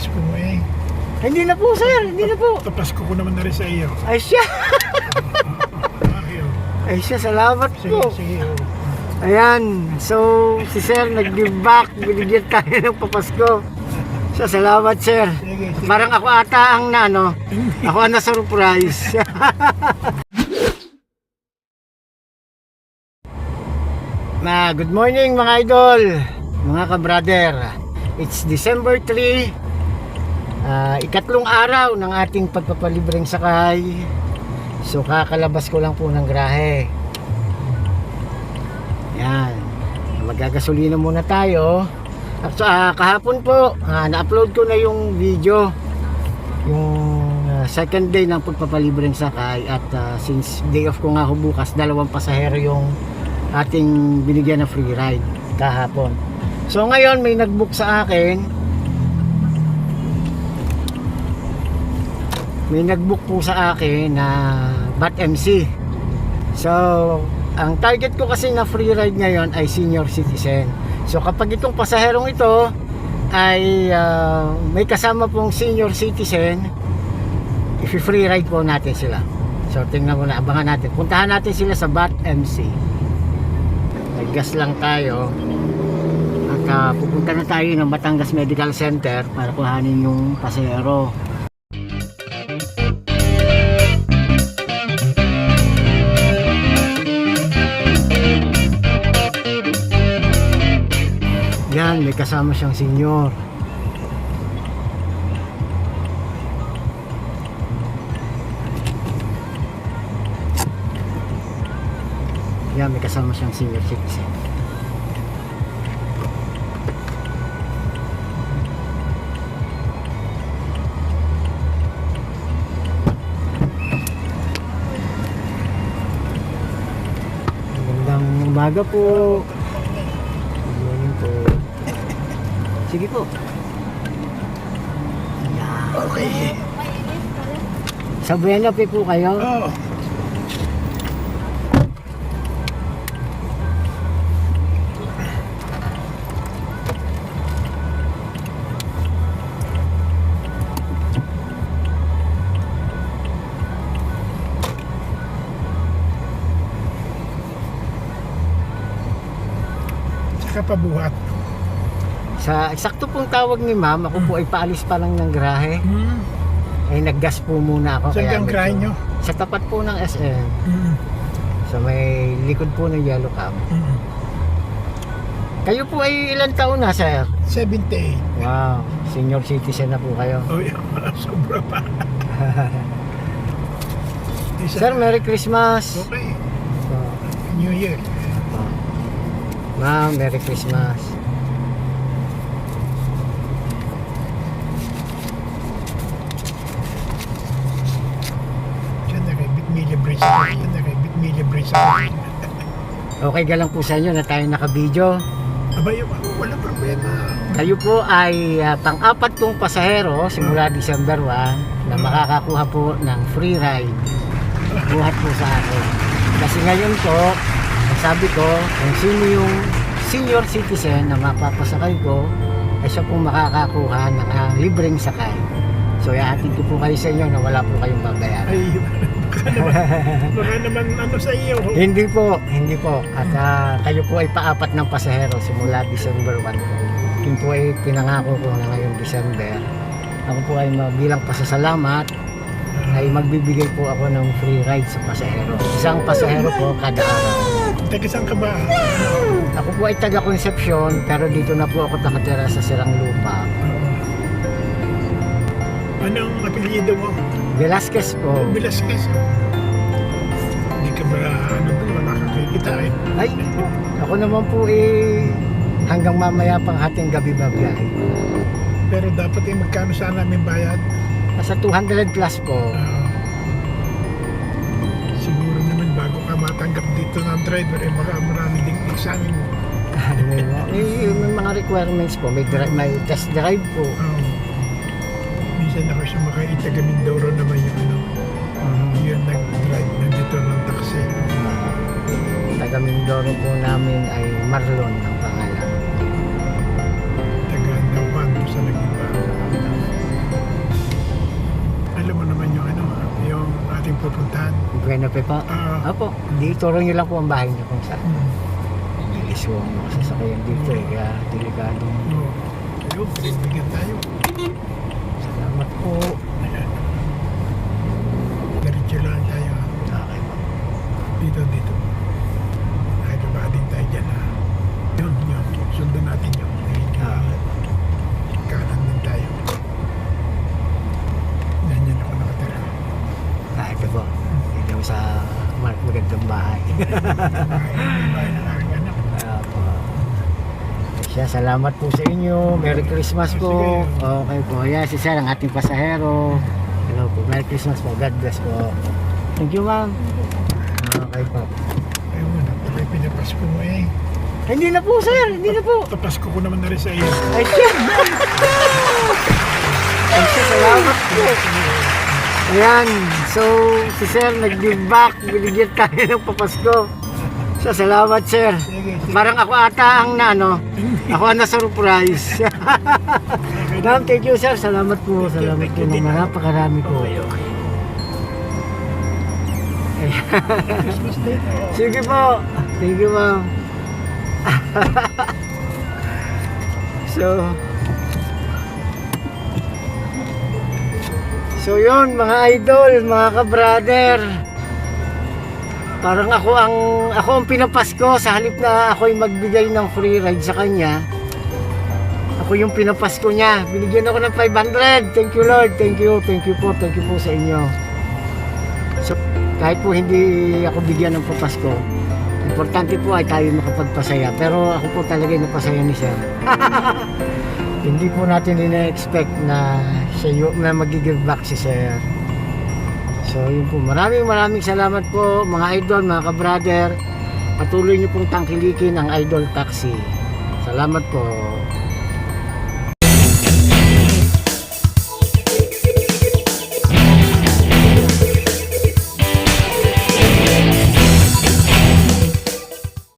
Pasko mo eh. Hindi na po, sir. Hindi na po. Pasko ko naman na rin sa iyo. Ay siya. Okay, oh. Ay siya, salamat Sige, po. sige. Oh. Ayan. So, si sir nag-give back. Binigyan tayo ng papasko. So, salamat, sir. Sige, sige. Parang ako ata ang ako ang na-surprise. Good morning mga idol, mga ka-brother. It's December 3, ikatlong araw ng ating pagpapalibreng sakay. So kakalabas ko lang po ng garahe. Yan, magagasolina muna tayo. At kahapon po, na-upload ko na yung video, yung second day ng pagpapalibreng sakay. At since day off ko nga ako bukas, 2 pasahero yung ating binigyan ng free ride kahapon. So ngayon may nag-book sa akin. May nag-book po sa akin na BAT MC. So ang target ko kasi na free ride ngayon ay senior citizen. So kapag itong pasaherong ito ay may kasama pong senior citizen, i-free ride po natin sila. So tingnan mo na, abangan natin. Puntahan natin sila sa BAT MC. Gas lang tayo at pupunta na tayo ng Batangas Medical Center para kuhanin yung pasahero. Yan, may kasama siyang senior. Yan, may kasama siyang senior citizen. Magandang umaga po. Good morning po. Sige po. Yan. Okay. Sa Buenape po kayo? Oh. Kapabuhat. Sa eksakto pong tawag ni ma'am, ako po ay paalis pa lang ng garahe. Ay naggas po muna ako. Saan kang garahe nyo? Sa tapat po ng SM. So may likod po ng yellow cab. Kayo po ay ilang taon na, sir? 78. Wow, senior citizen na po kayo. Oh, yeah. Sobra pa. Sir, Merry Christmas. Okay. So, New Year. ma'am, Merry Christmas. Diyan na kay Bitmili Bridge. Diyan na kay Bitmili Bridge. Okay ka lang po sa inyo na tayo naka-video. Abay, wala problema. Kayo po ay pang-apat pong pasahero simula December 1 na makakakuha po ng free ride. Buhat po sa akin. Kasi ngayon po, sabi ko, kung sino yung senior citizen na mapapasakay ko, ay siya pong makakakuha ng libreng sakay. So, ihatid ko po kayo sa inyo na wala po kayong babayaran. Ay, baka naman ano sa iyo. Hindi po, hindi po. At kayo po ay paapat ng pasahero simula December 1 po. Yun po ay pinangako ko na ngayong December. Ako po ay bilang pasasalamat ay magbibigay po ako ng free ride sa pasahero. Isang pasahero po kada araw. Taga saan ka ba? Ako po ay taga Concepcion pero dito na po ako nakatira sa Sirang Lupa. Anong apelyido mo? Velasquez po. Velasquez. Hindi ka ba nakakikita eh? Ay, ako naman po hanggang mamaya pang ating gabi babiyahe. Pero dapat magkano sana may bayad? Nasa 200 plus po. Siguro naman bago ka matanggap dito ng driver baka marami ding examine mo. May mga requirements po. May test drive po. Minsan ako siya makaitaga Mindoro naman yung yun nag-drive nandito ng taxi. Taga Mindoro po namin ay Marlon ang pangalan. Taga Nawan sa Nagiba. Buena pe pa. Apo, di turo niyo lang po ang bahay niyo kung saan. Bilis po ang mga sasakyan dito eh, kaya delikado. Oo. Ayun, pinibigyan tayo. Salamat po. Diretso lang tayo. Okay po. Dito. Ay, din tayo dyan ha. Yun. Sundan natin yun. Okay. Kanan din tayo. Yan ako nakatira. Ito po. Dito sa magandang bahay. May bahay ng aking anak. Apo. Siya, salamat po sa inyo. Merry Christmas po. Okay po. Yan, si Sir, ang ating pasahero. Hello po. Merry Christmas po. God bless po. Thank you, ma'am. Okay po. Ayun, pala pinapasko mo eh. Hindi na po, sir. Hindi na po. Tapasko ko naman na rin sa iyo. Ay, siya. Ay, siya, salamat po. Ayan. So, si Sir, nag-give back. Binigyan tayo ng papasko. Siya, salamat, Sir. Sige. Parang ako ata ang ako ang na-surprise. Ma'am, thank you, sir. Salamat po. Salamat po naman. Napakarami po. Christmas Day. Sige po. Thank you, ma'am. So yun, mga idol, mga ka-brother. Parang ako ang pinapasko sa halip na ako'y magbigay ng free ride sa kanya. Ako yung pinapasko niya. Binigyan ako ng 500. Thank you, Lord. Thank you po sa inyo. So, kahit po hindi ako bigyan ng papasko, importante po ay tayo makapagpasaya. Pero ako po talaga yung napasaya ni Sir. Hindi po natin ina-expect na siya na mag-give back si Sir. So yun po, maraming salamat po mga idol, mga ka-brother. Patuloy niyo pong tangkilikin ang Idol Taxi. Salamat po.